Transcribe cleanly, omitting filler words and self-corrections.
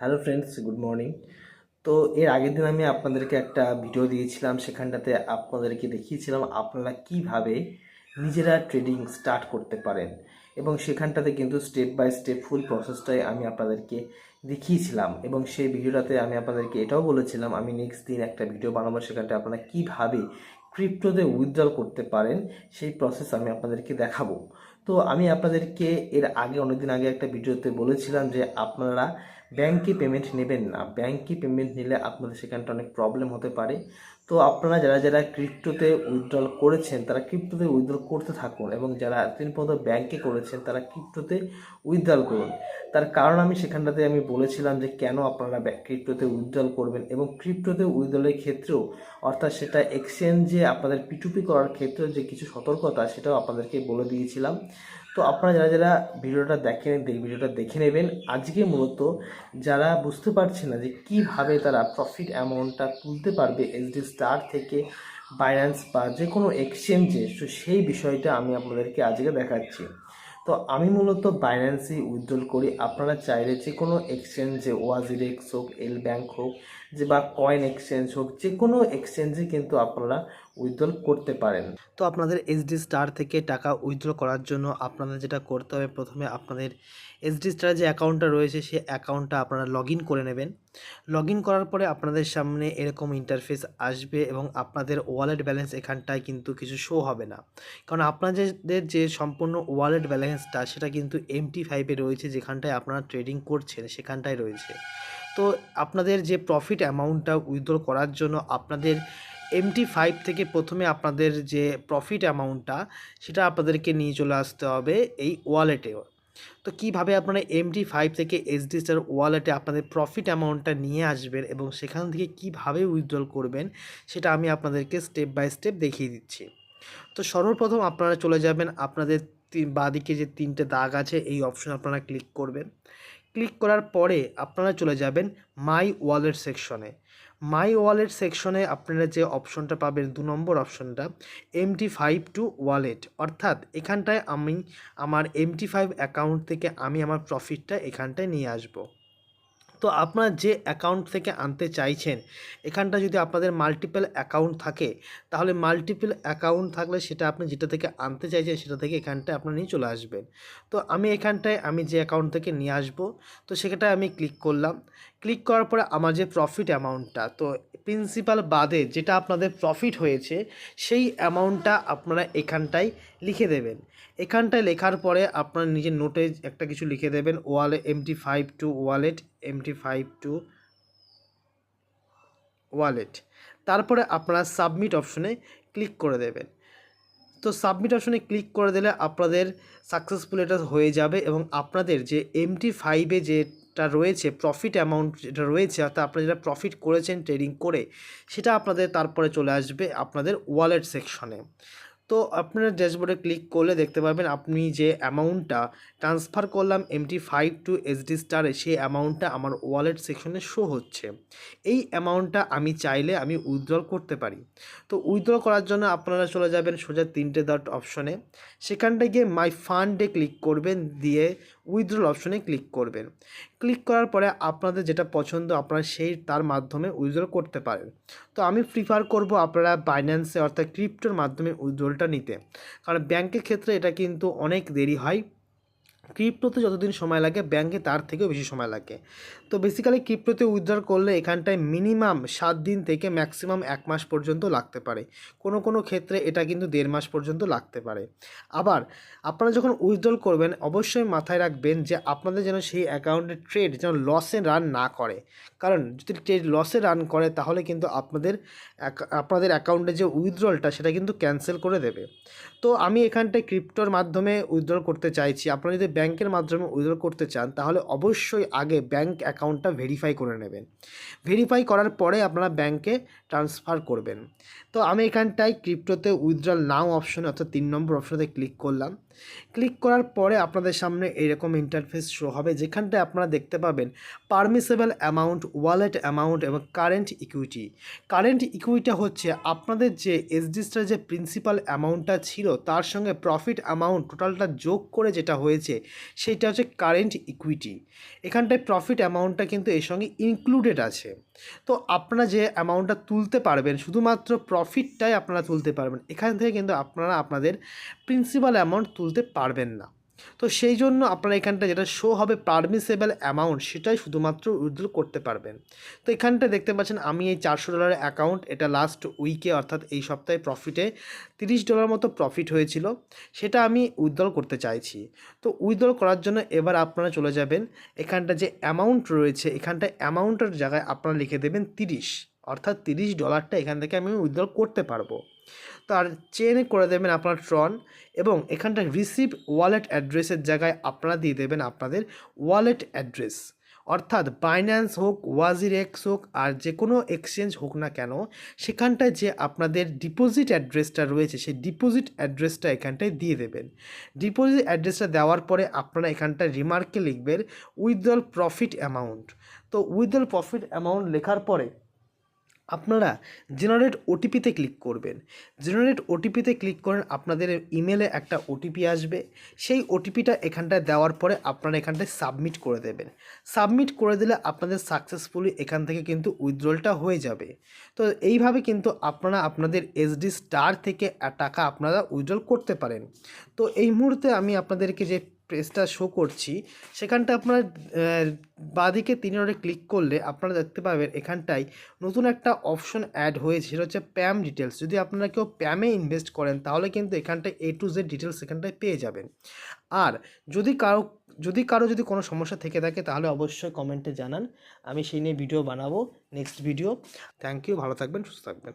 Hello friends, good morning. তো এর আগের দিন আমি আপনাদেরকে একটা ভিডিও দিয়েছিলাম, সেখানটাতে আপনাদেরকে দেখিয়েছিলাম আপনারা কিভাবে নিজেরা ট্রেডিং স্টার্ট করতে পারেন, এবং সেখানটাতে কিন্তু স্টেপ বাই স্টেপ ফুল প্রসেসটাই আমি আপনাদেরকে দেখিয়েছিলাম। এবং সেই ভিডিওটাতে আমি আপনাদেরকে এটাও বলেছিলাম আমি নেক্সট দিন একটা ভিডিও বানাবো, সেখানটা আপনারা কিভাবে ক্রিপ্টোতে উইথড্রল করতে পারেন সেই প্রসেস আমি আপনাদেরকে দেখাবো। তো আমি আপনাদেরকে এর আগে অনেকদিন আগে একটা ভিডিওতে বলেছিলাম যে আপনারা ব্যাংকে পেমেন্ট নেবেন না, ব্যাংকে পেমেন্ট নিলে আপনাদের সেখানটা অনেক প্রবলেম হতে পারে। তো আপনারা যারা যারা ক্রিপ্টোতে উইথড্রল করেছেন তারা ক্রিপ্টোতে উইথড্রল করতে থাকুন, এবং যারা এতদিন পর্যন্ত ব্যাংকে করেছেন তারা ক্রিপ্টোতে উইথড্রল করুন। তার কারণ আমি সেখানটাতে আমি বলেছিলাম যে কেন আপনারা ক্রিপ্টোতে উইথড্রল করবেন, এবং ক্রিপ্টোতে উইথড্রলের ক্ষেত্রেও অর্থাৎ সেটা এক্সচেঞ্জে আপনাদের পিটুপি করার ক্ষেত্রেও যে কিছু সতর্কতা সেটাও আপনাদেরকে বলে দিয়েছিলাম। তো আপনারা যারা যারা ভিডিওটা ভিডিওটা দেখে নেবেন। আজকে মূলত যারা বুঝতে পারছে না যে কিভাবে তারা প্রফিট অ্যামাউন্টটা তুলতে পারবে এসডি স্টার থেকে বাইন্যান্স বা যে কোনো এক্সচেঞ্জে, তো সেই বিষয়টা আমি আপনাদেরকে আজকে দেখাচ্ছি। তো আমি মূলত বাইন্যান্সেই উইথড্রল করি। আপনারা চাইলে যে কোনো এক্সচেঞ্জে, ওয়াজিরেক্স হোক, এল ব্যাংক হোক, যে বা কয়েন এক্সচেঞ্জ হোক, যে কোনো এক্সচেঞ্জে কিন্তু আপনারা উইথড্রল করতে পারেন। তো আপনাদের এসডি স্টার থেকে টাকা উইথড্র করার জন্য আপনাদের যেটা করতে হবে, প্রথমে আপনাদের এসডি স্টার যে অ্যাকাউন্টটা রয়েছে সেই অ্যাকাউন্টটা আপনারা লগ ইন করে নেবেন। লগ ইন করার পরে আপনাদের সামনে এরকম ইন্টারফেস আসবে, এবং আপনাদের ওয়ালেট ব্যালেন্স এখানটায় কিন্তু কিছু শো হবে না, কারণ আপনাদের যে সম্পূর্ণ ওয়ালেট ব্যালেন্সটা সেটা কিন্তু MT5-এ রয়েছে, যেখানটায় আপনারা ট্রেডিং করছেন সেখানটায় রয়েছে। তো আপনাদের যে প্রফিট অ্যামাউন্টটা উইথড্র করার জন্য আপনাদের MT5 থেকে প্রথমে আপনাদের যে প্রফিট অ্যামাউন্টটা সেটা আপনাদেরকে নিয়ে চলে আসতে হবে এই ওয়ালেটেও। তো কিভাবে আপনারা MT5 থেকে এসডি স্টার ওয়ালেটে আপনাদের প্রফিট অ্যামাউন্টটা নিয়ে আসবেন এবং সেখান থেকে কিভাবে উইথড্রল করবেন সেটা আমি আপনাদেরকে স্টেপ বাই স্টেপ দেখিয়ে দিচ্ছি। তো সর্বপ্রথম আপনারা চলে যাবেন আপনাদের বাঁদিকে যে তিনটে দাগ আছে এই অপশন আপনারা ক্লিক করবেন। ক্লিক করার পরে আপনারা চলে যাবেন মাই ওয়ালেট সেকশনে। মাই ওয়ালেট সেকশনে আপনারা যে অপশনটা পাবেন 2 নম্বর অপশনটা, MT5 টু ওয়ালেট, অর্থাৎ এখানটায় আমি আমার MT5 অ্যাকাউন্ট থেকে আমি আমার প্রফিটটা এখানটায় নিয়ে আসবো। তো আপনার যে অ্যাকাউন্ট থেকে আনতে চাইছেন, এখানটা যদি আপনাদের মাল্টিপল অ্যাকাউন্ট থাকে তাহলে মাল্টিপল অ্যাকাউন্ট থাকলে সেটা আপনি যেটা থেকে আনতে চাইছেন সেটা থেকে এখানটায় আপনার নিয়ে চলে আসবেন। তো আমি এখানটায় আমি যে অ্যাকাউন্ট থেকে নিয়ে আসবো, তো সেটায় আমি ক্লিক করলাম। ক্লিক করার পরে আমার যে প্রফিট অ্যামাউন্টটা, তো প্রিন্সিপাল বাদে যেটা আপনাদের প্রফিট হয়েছে সেই অ্যামাউন্টটা আপনারা এখানটায় লিখে দেবেন। এখানটায় লেখার পরে আপনার নিজের নোটে একটা কিছু লিখে দেবেন, MT5 two wallet, MT5 two wallet. তারপরে আপনারা সাবমিট অপশনে ক্লিক করে দেবেন। তো সাবমিট অপশনে ক্লিক করে দিলে আপনাদের সাকসেসফুল এটা হয়ে যাবে, এবং আপনাদের যে MT5-এ যেটা রয়েছে প্রফিট অ্যামাউন্ট যেটা রয়েছে, অর্থাৎ আপনারা যেটা প্রফিট করেছেন ট্রেডিং করে, সেটা আপনাদের তারপরে চলে আসবে আপনাদের ওয়ালেট সেকশনে। তো আপনারা ড্যাশবোর্ডে ক্লিক করলে দেখতে পাবেন আপনি যে অ্যামাউন্টটা ট্রান্সফার করলাম MT5 টু এসডি স্টারে, সেই অ্যামাউন্টটা আমার ওয়ালেট সেকশনে শো হচ্ছে। এই অ্যামাউন্টটা আমি চাইলে আমি উইথড্রল করতে পারি। তো উইথড্র করার জন্য আপনারা চলে যাবেন সোজা 3টে ডট অপশনে, সেখানটায় গিয়ে মাই ফান্ডে ক্লিক করবেন, দিয়ে উইথড্রল অপশনে ক্লিক করবেন। ক্লিক করার পরে আপনাদের যেটা পছন্দ আপনারা সেই তার মাধ্যমে উইথড্র করতে পারেন। তো আমি প্রিফার করব আপনারা বাইন্যান্সে অর্থাৎ ক্রিপ্টোর মাধ্যমে উইথড্রলটা নিতে, কারণ ব্যাংকের ক্ষেত্রে এটা কিন্তু অনেক দেরি হয়। ক্রিপ্টোতে যতদিন সময় লাগে ব্যাংকে তার থেকেও বেশি সময় লাগে। তো বেসিক্যালি ক্রিপ্টোতে উইথড্র করলে এখানটায় মিনিমাম 7 দিন থেকে ম্যাক্সিমাম 1 মাস পর্যন্ত লাগতে পারে, কোনো কোনো ক্ষেত্রে এটা কিন্তু 1.5 মাস পর্যন্ত লাগতে পারে। আবার আপনারা যখন উইথড্রল করবেন অবশ্যই মাথায় রাখবেন যে আপনাদের যেন সেই অ্যাকাউন্টের ট্রেড যেন লসে রান না করে, কারণ যদি ট্রেড লসে রান করে তাহলে কিন্তু আপনাদের অ্যাকাউন্টে যে উইথড্রলটা সেটা কিন্তু ক্যান্সেল করে দেবে। তো আমি এখানটায় ক্রিপ্টোর মাধ্যমে উইথড্র করতে চাইছি। আপনারা যদি ব্যাংকের মাধ্যমে উইথড্র করতে চান তাহলে অবশ্যই আগে ব্যাংক অ্যাকাউন্টটা ভেরিফাই করে নেবেন। ভেরিফাই করার পরে আপনারা ব্যাংকে ট্রান্সফার করবেন। তো আমি এখানটায় ক্রিপ্টোতে উইথড্রল নাও অপশনে অর্থাৎ 3 নম্বর অপশনে ক্লিক করলাম। ক্লিক করার পরে আপনাদের সামনে এরকম ইন্টারফেস শো হবে, যেখানটায় আপনারা দেখতে পাবেন পারমিসেবল অ্যামাউন্ট, ওয়ালেট অ্যামাউন্ট এবং কারেন্ট ইকুইটি। কারেন্ট ইকুইটি হচ্ছে আপনাদের যে এসডিএসটার যে প্রিন্সিপাল অ্যামাউন্টটা ছিল তার সঙ্গে প্রফিট অ্যামাউন্ট টোটালটা যোগ করে যেটা হয়েছে সেইটা হচ্ছে কারেন্ট ইকুইটি। এখানটায় প্রফিট অ্যামাউন্টটা কিন্তু এর সঙ্গে ইনক্লুডেড আছে। তো আপনারা যে অ্যামাউন্টটা তুলতে পারবেন শুধুমাত্র প্রফিটটাই আপনারা তুলতে পারবেন, এখান থেকে কিন্তু আপনারা আপনাদের প্রিন্সিপাল অ্যামাউন্ট তুলতে পারবেন না। তো সেই জন্য আপনারা এখানটা যেটা শো হবে পারমিসেবল অ্যামাউন্ট সেটাই শুধুমাত্র উইথড্র করতে পারবেন। তো এখানটা দেখতে পাচ্ছেন আমি এই $400 অ্যাকাউন্ট, এটা লাস্ট উইকে অর্থাৎ এই সপ্তাহে প্রফিটে $30 মতো প্রফিট হয়েছিল, সেটা আমি উইথড্র করতে চাইছি। তো উইথড্র করার জন্য এবার আপনারা চলে যাবেন, এখানটা যে অ্যামাউন্ট রয়েছে এখানটায় অ্যামাউন্টের জায়গায় আপনারা লিখে দেবেন 30, অর্থাৎ $30টা এখান থেকে আমি উইথড্র করতে পারবো। তার চেনে করে দেবেন আপনার ট্রন, এবং এখানটা রিসিভ ওয়ালেট অ্যাড্রেসের জায়গায় আপনারা দিয়ে দেবেন আপনাদের ওয়ালেট অ্যাড্রেস, অর্থাৎ বাইন্যান্স হোক, ওয়াজিরেক্স হোক, আর যে কোনো এক্সচেঞ্জ হোক না কেন সেখানটায় যে আপনাদের ডিপোজিট অ্যাড্রেসটা রয়েছে সেই ডিপোজিট অ্যাড্রেসটা এখানটায় দিয়ে দেবেন। ডিপোজিট অ্যাড্রেসটা দেওয়ার পরে আপনারা এখানটায় রিমার্কে লিখবেন উইথড্রল প্রফিট অ্যামাউন্ট। তো উইথড্রল প্রফিট অ্যামাউন্ট লেখার পরে আপনারা জেনারেট ওটিপিতে ক্লিক করবেন। জেনারেট ওটিপিতে ক্লিক করেন, আপনাদের ইমেলে একটা ওটিপি আসবে, সেই ওটিপিটা এখানটায় দেওয়ার পরে আপনারা এখানটায় সাবমিট করে দেবেন। সাবমিট করে দিলে আপনাদের সাকসেসফুলি এখান থেকে কিন্তু উইথড্রলটা হয়ে যাবে। তো এইভাবে কিন্তু আপনারা আপনাদের এসডি স্টার থেকে টাকা আপনারা উইথড্রল করতে পারেন। তো এই মুহূর্তে আমি আপনাদেরকে যে পেজটা শো করছি সেখানটা আপনার বাঁদিকে 3 ডটে ক্লিক করলে আপনারা দেখতে পাবেন এখানটায় নতুন একটা অপশন অ্যাড হয়েছে, সেটা হচ্ছে প্যাম ডিটেলস। যদি আপনারা কেউ প্যামে ইনভেস্ট করেন তাহলে কিন্তু এখানটায় A to Z ডিটেলস এখানটায় পেয়ে যাবেন। আর যদি কারো কোনো সমস্যা থেকে থাকে তাহলে অবশ্যই কমেন্টে জানান, আমি সেই নিয়ে ভিডিও বানাবো, নেক্সট ভিডিও। থ্যাংক ইউ, ভালো থাকবেন, সুস্থ থাকবেন।